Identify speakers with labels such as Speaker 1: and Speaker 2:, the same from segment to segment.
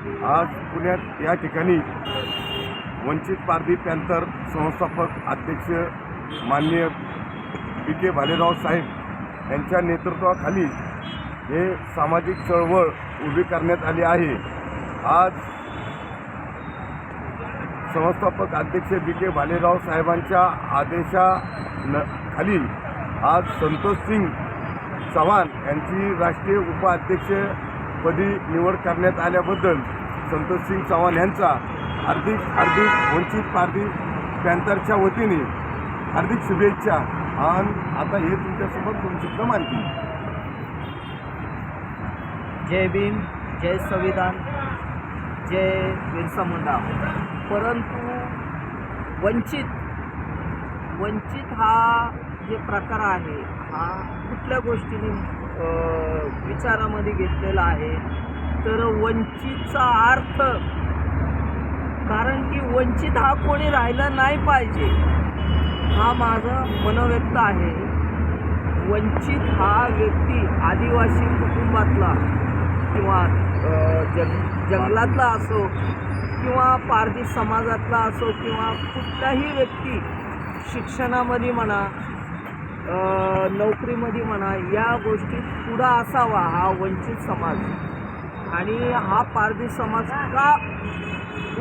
Speaker 1: आज पुण्यात या ठिकाणी वंचित पारधी पॅंथर संस्थापक अध्यक्ष माननीय बी.के. भालेराव साहेब यांच्या नेतृत्वाखाली हे सामाजिक चळवळ उभी करण्यात आली आहे। आज संस्थापक अध्यक्ष बी.के. भालेराव साहेबांच्या आदेशाखाली आज संतोष सिंग चव्हाण यांची राष्ट्रीय उपाध्यक्षपदी निवड करण्यात आल्याबद्दल संतोष सिंग चव्हाण यांचा हार्दिक वंचित पारधी पॅंथरच्या वतीने हार्दिक शुभेच्छा। आणि आता हे तुमच्यासोबत दोन शब्द मानतील।
Speaker 2: जय भीम, जय संविधान, जय बिरसा मुंडा। परंतु वंचित हा जे प्रकार आहे हा कुठल्या गोष्टीने विचारामध्ये घेतलेला आहे तर वंचितचा अर्थ, कारण की वंचित हा कोणी राहिला नाही पाहिजे हा माझा मनोव्यक्त आहे। वंचित हा व्यक्ती आदिवासी कुटुंबातला किंवा जंगलातला असो किंवा पारधी समाजातला असो किंवा कुठलाही व्यक्ती शिक्षणामध्ये म्हणा, नोकरीमध्ये म्हणा, या गोष्टीत पुढा असावा हा वंचित समाज। आणि हा पारधी समाज का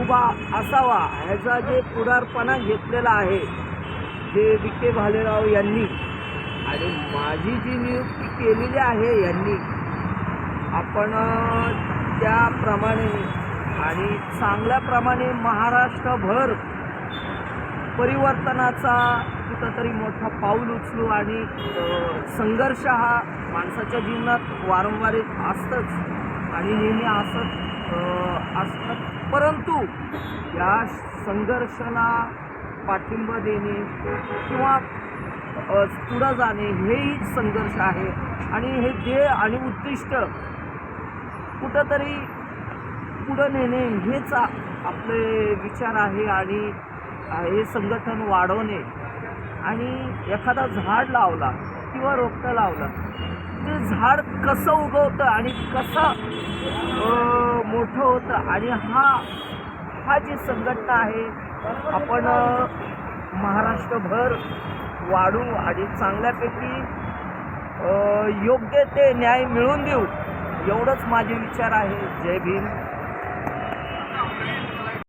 Speaker 2: उभा असावा ह्याचा जे पुढारपणा घेतलेला आहे जे बी.के. भालेराव यांनी आणि माझी जी नियुक्ती केलेली आहे यांनी, आपण त्याप्रमाणे आणि चांगल्याप्रमाणे महाराष्ट्रभर परिवर्तनाचा कुठंतरी मोठा पाऊल उचलू। आणि संघर्ष हा माणसाच्या जीवनात वारंवार असतंच आणि नेहमी असतात, परंतु या संघर्षाला पाठिंबा देणे किंवा पुढं जाणे हेही संघर्ष आहे। आणि हे ध्येय आणि उद्दिष्ट कुठंतरी पुढं नेणे हेच आपले विचार आहे। आणि हे संघटन वाढवणे आणि एखादा झाड लावला किंवा रोपटं लावलं ते झाड कसं उगवतं आणि कसं मोठं होतं, आणि हा जी संघटना आहे आपण महाराष्ट्रभर वाढू आणि चांगल्यापैकी योग्य ते न्याय मिळवून देऊ, एवढंच माझे विचार आहे। जय भीम।